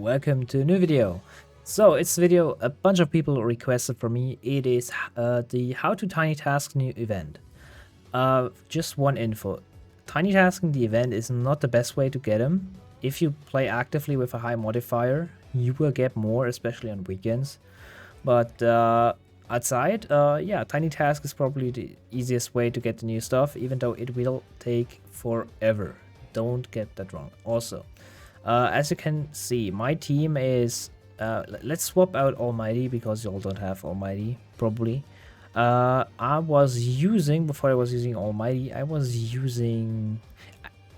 welcome to a new video. So it's a video a bunch of people requested for me. It is the How to Tinytask new event. Just one info. Tinytasking the event is not the best way to get them. If you play actively with a high modifier, you will get more, especially on weekends. But outside, yeah, Tinytask is probably the easiest way to get the new stuff, even though it will take forever. Don't get that wrong. Also, as you can see, my team is... let's swap out Almighty because y'all don't have Almighty, probably. I was using, before I was using Almighty, I was using...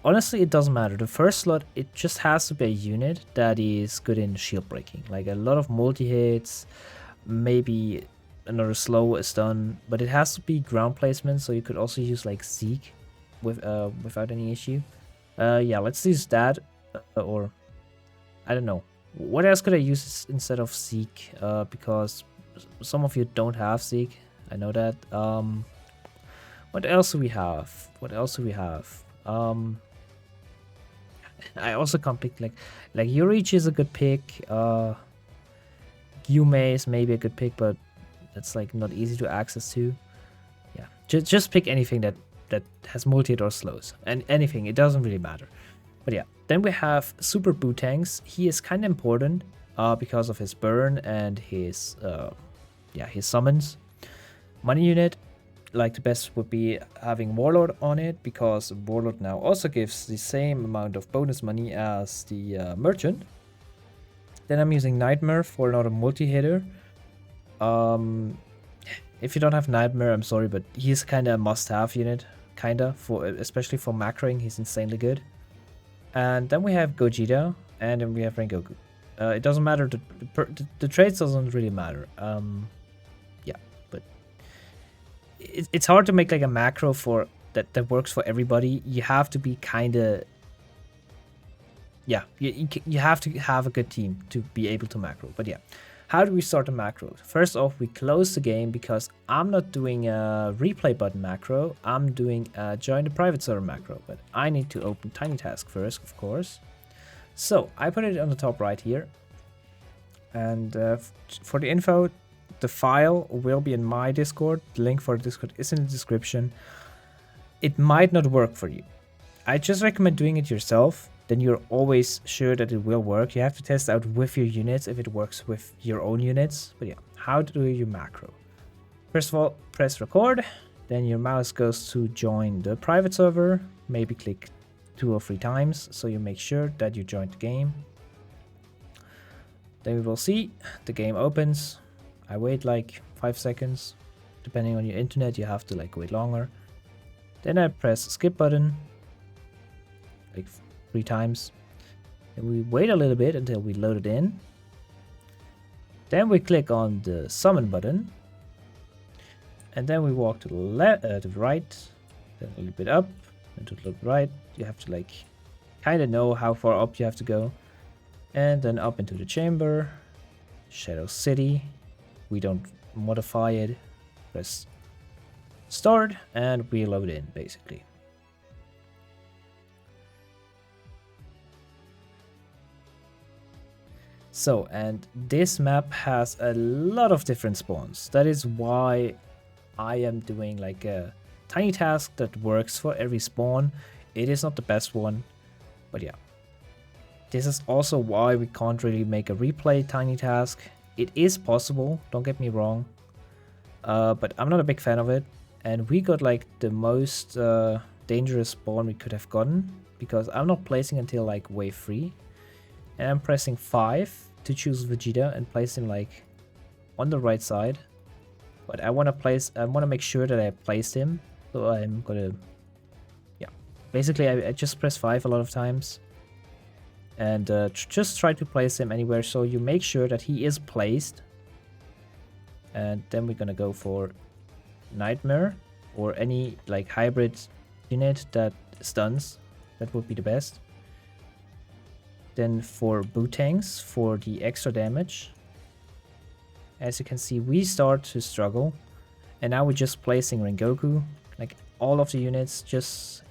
Honestly, it doesn't matter. The first slot, it just has to be a unit that is good in shield breaking. Like a lot of multi-hits, maybe another slow stun, but it has to be ground placement, so you could also use like Zeke without any issue. Yeah, let's use that, or I don't know. What else could I use instead of Zeke? Because some of you don't have Zeke. I know that. What else do we have? I also can't pick like Urich is a good pick. Yume is maybe a good pick, but that's like not easy to access to. Yeah, just pick anything that has multi-hit or slows, and anything. It doesn't really matter. But yeah, then we have Super Bootangs. He is kind of important because of his burn and his his summons. Money unit, like the best would be having Warlord on it, because Warlord now also gives the same amount of bonus money as the Merchant. Then I'm using Nightmare for another multi-hitter. If you don't have Nightmare, I'm sorry, but he's kind of a must-have unit, especially for macroing. He's insanely good. And then we have Gogeta, and then we have Rengoku. It doesn't matter. The traits doesn't really matter. Yeah, but it's hard to make like a macro for that works for everybody. You have to be kind of... Yeah, you have to have a good team to be able to macro. But yeah, how do we start a macro? First off, we close the game because I'm not doing a replay button macro. I'm doing a join the private server macro, but I need to open Tinytask first, of course. So I put it on the top right here. And for the info, the file will be in my Discord. The link for the Discord is in the description. It might not work for you. I just recommend doing it yourself. Then you're always sure that it will work. You have to test out with your units if it works with your own units. But yeah, how do you macro? First of all, press record. Then your mouse goes to join the private server. Maybe click 2 or 3 times so you make sure that you joined the game. Then we will see the game opens. I wait like 5 seconds. Depending on your internet, you have to like wait longer. Then I press skip button. Like 3 times. And we wait a little bit until we load it in. Then we click on the summon button. And then we walk to the right, then a little bit up, and to the right. You have to like kind of know how far up you have to go. And then up into the chamber, Shadow City. We don't modify it. Press start and we load in basically. So, and this map has a lot of different spawns. That is why I am doing like a Tinytask that works for every spawn. It is not the best one, but yeah. This is also why we can't really make a replay Tinytask. It is possible, don't get me wrong, but I'm not a big fan of it. And we got like the most dangerous spawn we could have gotten, because I'm not placing until like wave 3. And I'm pressing 5 to choose Vegeta and place him like on the right side. But I want to make sure that I placed him. So I'm gonna, yeah. Basically, I just press 5 a lot of times. And just try to place him anywhere so you make sure that he is placed. And then we're gonna go for Nightmare or any like hybrid unit that stuns. That would be the best. Then for Bootangs, for the extra damage. As you can see, we start to struggle. And now we're just placing Rengoku, like all of the units,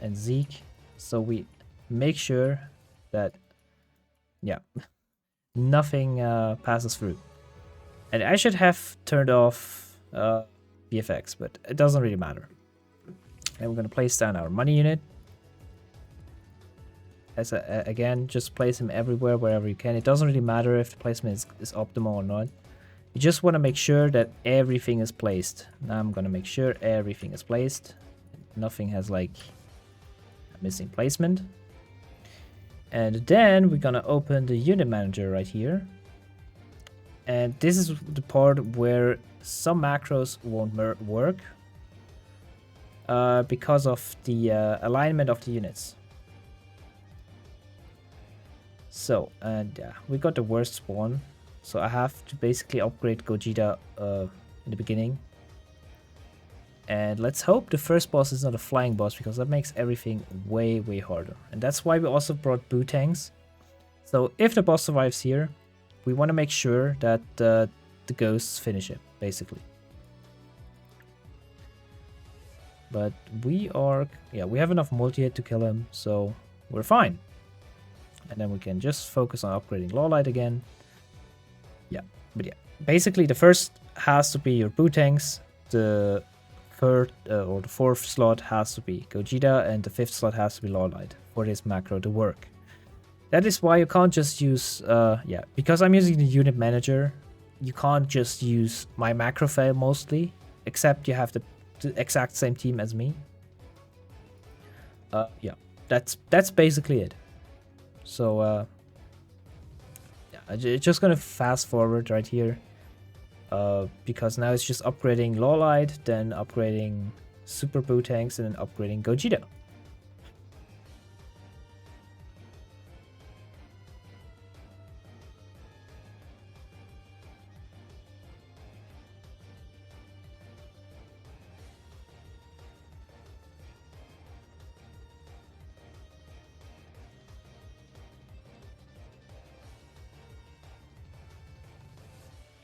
and Zeke. So we make sure that, yeah, nothing passes through. And I should have turned off VFX, but it doesn't really matter. And we're going to place down our money unit. Again, just place him everywhere, wherever you can. It doesn't really matter if the placement is optimal or not. You just want to make sure that everything is placed. Now I'm going to make sure everything is placed. Nothing has like a missing placement. And then we're going to open the unit manager right here. And this is the part where some macros won't work because of the alignment of the units. So, and we got the worst spawn. So I have to basically upgrade Gogeta in the beginning. And let's hope the first boss is not a flying boss, because that makes everything way, way harder. And that's why we also brought boot tanks. So if the boss survives here, we want to make sure that the ghosts finish it, basically. But we have enough multi-hit to kill him, so we're fine. And then we can just focus on upgrading Lawlight again. But basically the first has to be your boot tanks, the third or the fourth slot has to be Gogeta, and the fifth slot has to be Lawlight for this macro to work. That is why you can't just use, because I'm using the unit manager, you can't just use my macro file mostly, except you have the exact same team as me. That's basically it. So, just gonna fast forward right here, because now it's just upgrading Lawlight, then upgrading Super Boot Tanks, and then upgrading Gogeta.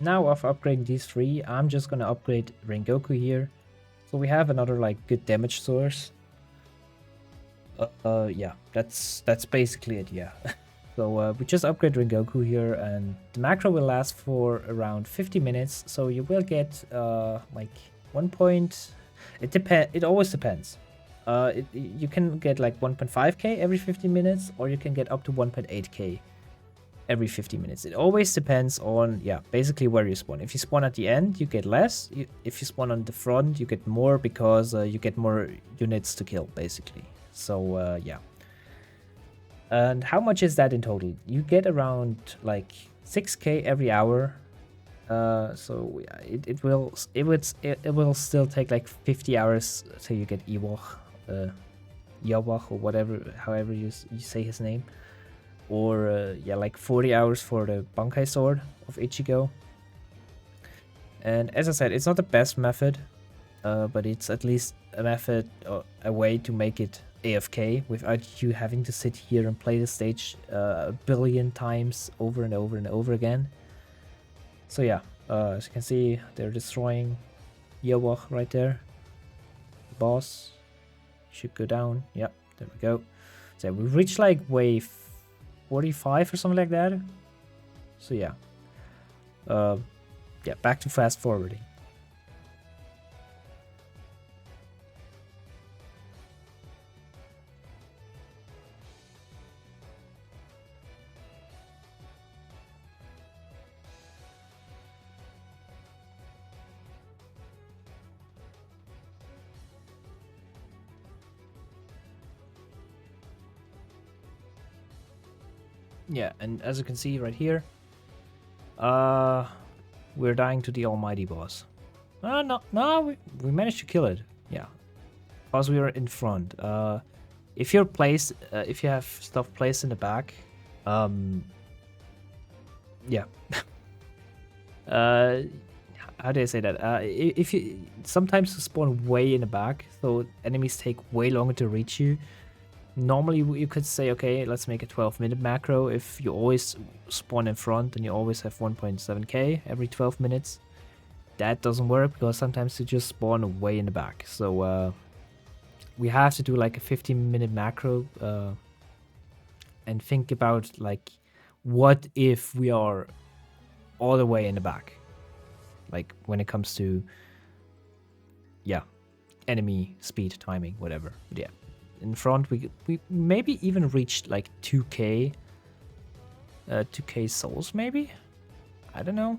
Now after upgrading these three, I'm just gonna upgrade Rengoku here. So we have another like good damage source. Yeah, that's basically it, yeah. So we just upgrade Rengoku here, and the macro will last for around 50 minutes. So you will get like 1 point. It always depends. You can get like 1.5k every 50 minutes, or you can get up to 1.8k every 50 minutes. It always depends on, basically where you spawn. If you spawn at the end, you get less. If you spawn on the front, you get more, because you get more units to kill, basically. So, yeah. And how much is that in total? You get around like 6k every hour. So it will still take like 50 hours till you get Ewok, Yawak, or whatever, however you say his name. Or like 40 hours for the Bankai Sword of Ichigo. And as I said, it's not the best method, but it's at least a method, a way to make it AFK without you having to sit here and play the stage a billion times over and over and over again. So yeah, as you can see, they're destroying Yawak right there. The boss should go down. Yeah, there we go. So we reached like wave 45 or something like that. So yeah. Back to fast forwarding. Yeah, and as you can see right here, we're dying to the almighty boss. No, we managed to kill it. Yeah, because we were in front. If you're placed, if you have stuff placed in the back, yeah. How do I say that? If you sometimes spawn way in the back, so enemies take way longer to reach you. Normally you could say, okay, let's make a 12-minute macro. If you always spawn in front and you always have 1.7k every 12 minutes, that doesn't work, because sometimes you just spawn way in the back. So we have to do like a 15-minute macro and think about like what if we are all the way in the back? Like when it comes to, yeah, enemy speed, timing, whatever. But yeah, in front we maybe even reached like 2k 2k souls maybe. I don't know.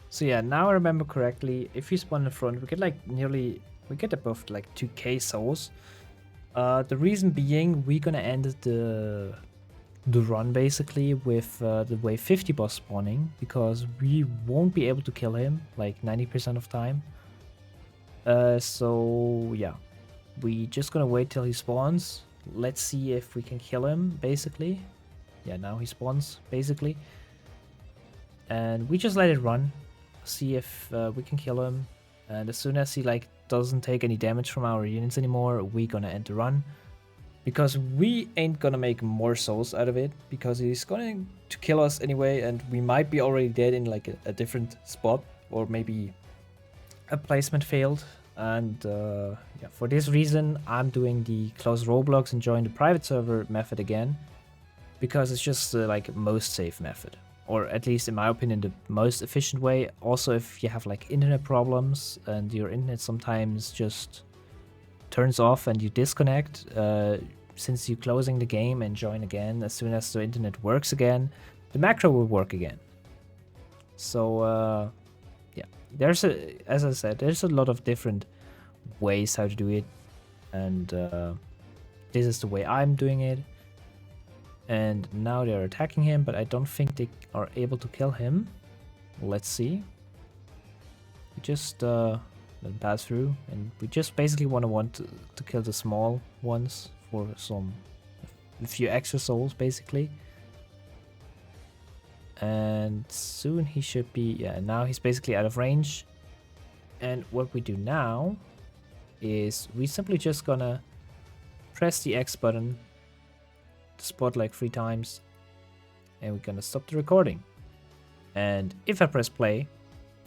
So yeah, now I remember correctly, if we spawn in front, we get like we get above like 2k souls. The reason being, we're gonna end the run basically with the wave 50 boss spawning, because we won't be able to kill him like 90% of time. So yeah, we just gonna wait till he spawns. Let's see if we can kill him basically. Yeah, now he spawns basically, and we just let it run, see if we can kill him. And as soon as he like doesn't take any damage from our units anymore, we gonna end the run, because we ain't gonna make more souls out of it, because he's going to kill us anyway, and we might be already dead in like a different spot, or maybe a placement failed. And yeah, for this reason, I'm doing the close Roblox and join the private server method again, because it's just like most safe method, or at least in my opinion the most efficient way. Also, if you have like internet problems and your internet sometimes just turns off and you disconnect, since you're closing the game and join again, as soon as the internet works again, the macro will work again. So yeah, as I said, there's a lot of different ways how to do it, and this is the way I'm doing it. And now they're attacking him, but I don't think they are able to kill him. Let's see. We just let him pass through, and we just basically want to kill the small ones for a few extra souls basically. And soon he should be, yeah, now he's basically out of range. And what we do now is we simply just gonna press the X button to spot like 3 times, and we're gonna stop the recording. And if I press play,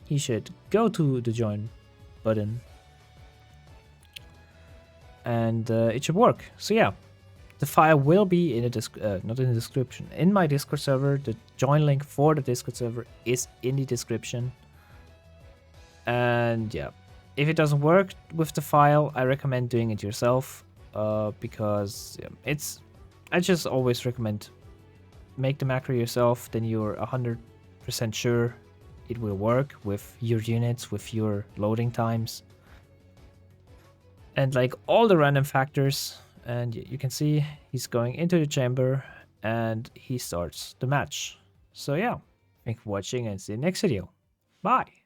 he should go to the join button, and it should work. So yeah, the file will be in the not in the description, in my Discord server. The join link for the Discord server is in the description. And yeah, if it doesn't work with the file, I recommend doing it yourself, because yeah, I just always recommend make the macro yourself, then you're 100% sure it will work with your units, with your loading times, and like all the random factors. And you can see he's going into the chamber and he starts the match. So yeah, thank you for watching and see you next video. Bye!